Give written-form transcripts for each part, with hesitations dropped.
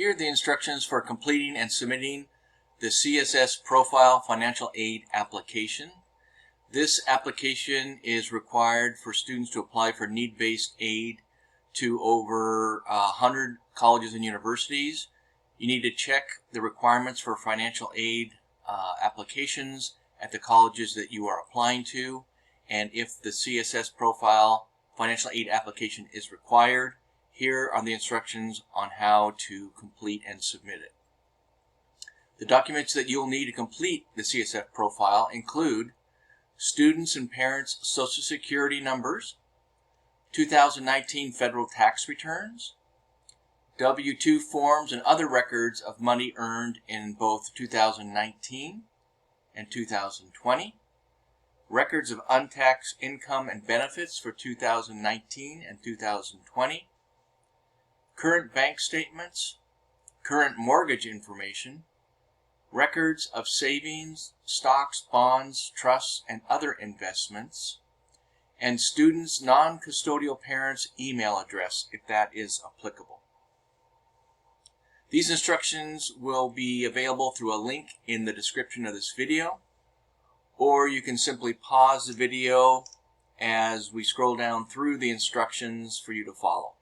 Here are the instructions for completing and submitting the CSS Profile Financial Aid application. This application is required for students to apply for need-based aid to over 100 colleges and universities. You need to check the requirements for financial aid applications at the colleges that you are applying to, and if the CSS Profile Financial Aid application is required, here are the instructions on how to complete and submit it. The documents that you'll need to complete the CSS profile include students' and parents' Social Security numbers, 2019 federal tax returns, W-2 forms and other records of money earned in both 2019 and 2020, records of untaxed income and benefits for 2019 and 2020, current bank statements, current mortgage information, records of savings, stocks, bonds, trusts, and other investments, and students' non-custodial parents' email address if that is applicable. These instructions will be available through a link in the description of this video, or you can simply pause the video as we scroll down through the instructions for you to follow.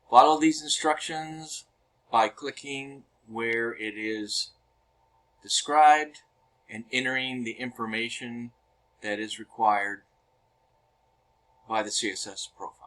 Follow these instructions by clicking where it is described and entering the information that is required by the CSS profile.